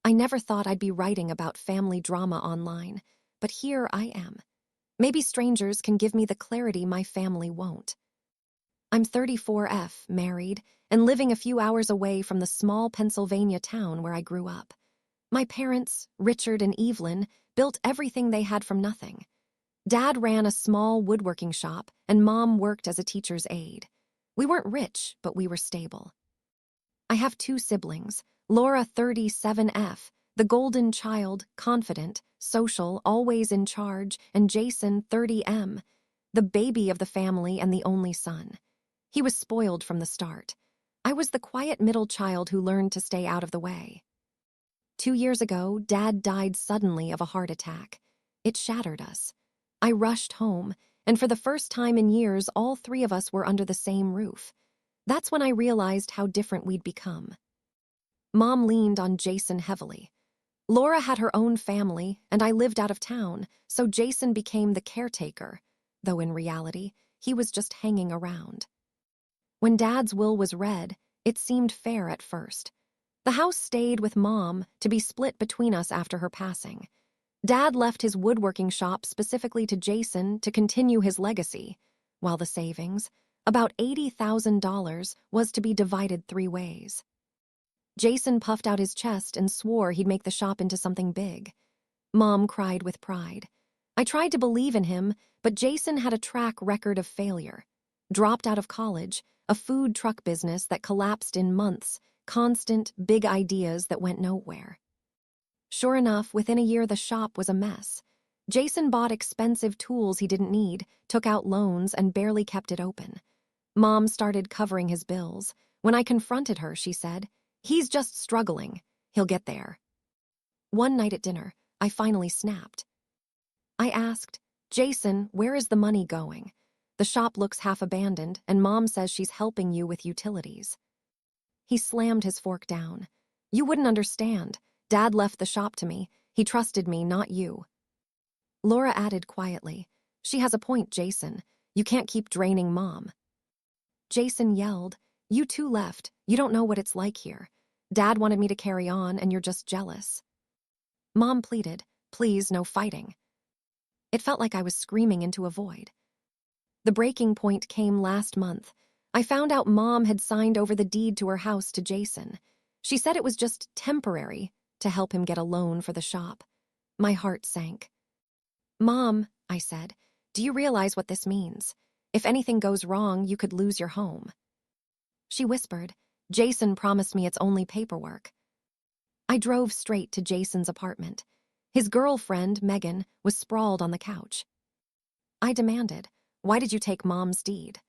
I never thought I'd be writing about family drama online, but here I am. Maybe strangers can give me the clarity my family won't. I'm 34F, married, and living a few hours away from the small Pennsylvania town where I grew up. My parents, Richard and Evelyn, built everything they had from nothing. Dad ran a small woodworking shop, and Mom worked as a teacher's aide. We weren't rich, but we were stable. I have two siblings, Laura 37F, the golden child, confident, social, always in charge, and Jason 30M, the baby of the family and the only son. He was spoiled from the start. I was the quiet middle child who learned to stay out of the way. 2 years ago, Dad died suddenly of a heart attack. It shattered us. I rushed home, and for the first time in years, all three of us were under the same roof. That's when I realized how different we'd become. Mom leaned on Jason heavily. Laura had her own family, and I lived out of town, so Jason became the caretaker, though in reality, he was just hanging around. When Dad's will was read, it seemed fair at first. The house stayed with Mom to be split between us after her passing. Dad left his woodworking shop specifically to Jason to continue his legacy, while the savings, about $80,000, was to be divided 3 ways. Jason puffed out his chest and swore he'd make the shop into something big. Mom cried with pride. I tried to believe in him, but Jason had a track record of failure. Dropped out of college, a food truck business that collapsed in months, constant, big ideas that went nowhere. Sure enough, within a year the shop was a mess. Jason bought expensive tools he didn't need, took out loans, and barely kept it open. Mom started covering his bills. When I confronted her, she said, "He's just struggling. He'll get there." One night at dinner, I finally snapped. I asked, "Jason, where is the money going? The shop looks half abandoned, and Mom says she's helping you with utilities." He slammed his fork down. "You wouldn't understand. Dad left the shop to me. He trusted me, not you." Laura added quietly, "She has a point, Jason. You can't keep draining Mom." Jason yelled, "You two left. You don't know what it's like here. Dad wanted me to carry on, and you're just jealous." Mom pleaded, "Please, no fighting." It felt like I was screaming into a void. The breaking point came last month. I found out Mom had signed over the deed to her house to Jason. She said it was just temporary to help him get a loan for the shop. My heart sank. "Mom," I said, "do you realize what this means? If anything goes wrong, you could lose your home." She whispered, "Jason promised me it's only paperwork." I drove straight to Jason's apartment. His girlfriend, Megan, was sprawled on the couch. I demanded, "Why did you take Mom's deed?"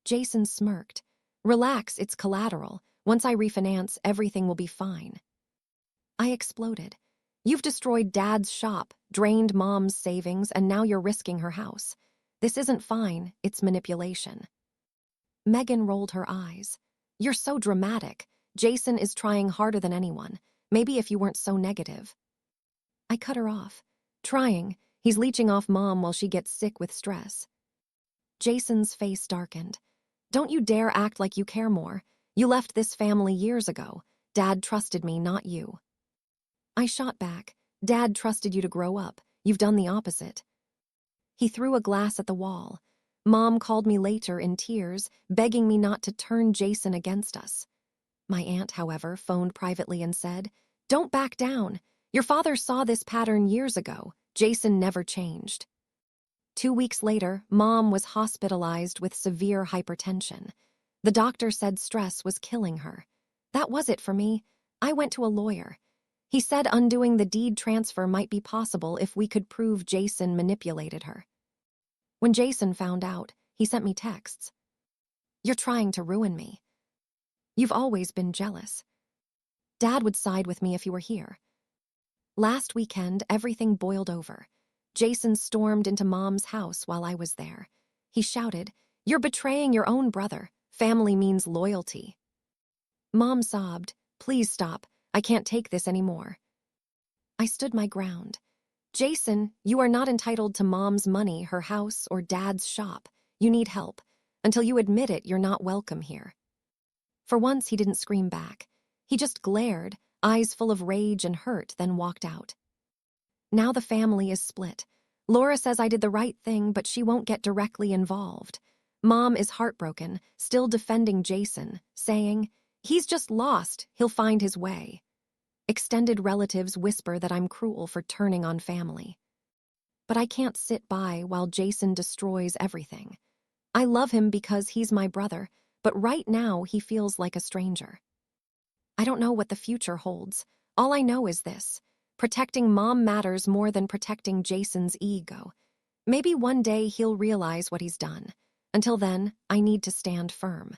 Jason smirked. "Relax, it's collateral. Once I refinance, everything will be fine." I exploded. "You've destroyed Dad's shop, drained Mom's savings, and now you're risking her house. This isn't fine, it's manipulation." Megan rolled her eyes. "You're so dramatic. Jason is trying harder than anyone. Maybe if you weren't so negative." I cut her off. "Trying. He's leeching off Mom while she gets sick with stress." Jason's face darkened. "Don't you dare act like you care more. You left this family years ago. Dad trusted me, not you." I shot back. "Dad trusted you to grow up. You've done the opposite." He threw a glass at the wall. Mom called me later in tears, begging me not to turn Jason against us. My aunt, however, phoned privately and said, "Don't back down. Your father saw this pattern years ago. Jason never changed." 2 weeks later, Mom was hospitalized with severe hypertension. The doctor said stress was killing her. That was it for me. I went to a lawyer. He said undoing the deed transfer might be possible if we could prove Jason manipulated her. When Jason found out, he sent me texts. "You're trying to ruin me. You've always been jealous. Dad would side with me if you were here." Last weekend, everything boiled over. Jason stormed into Mom's house while I was there. He shouted, "You're betraying your own brother. Family means loyalty." Mom sobbed, "Please stop. I can't take this anymore." I stood my ground. "Jason, you are not entitled to Mom's money, her house, or Dad's shop. You need help. Until you admit it, you're not welcome here." For once, he didn't scream back. He just glared, eyes full of rage and hurt, then walked out. Now the family is split. Laura says I did the right thing, but she won't get directly involved. Mom is heartbroken, still defending Jason, saying, "He's just lost, he'll find his way." Extended relatives whisper that I'm cruel for turning on family. But I can't sit by while Jason destroys everything. I love him because he's my brother, but right now he feels like a stranger. I don't know what the future holds. All I know is this: protecting Mom matters more than protecting Jason's ego. Maybe one day he'll realize what he's done. Until then, I need to stand firm.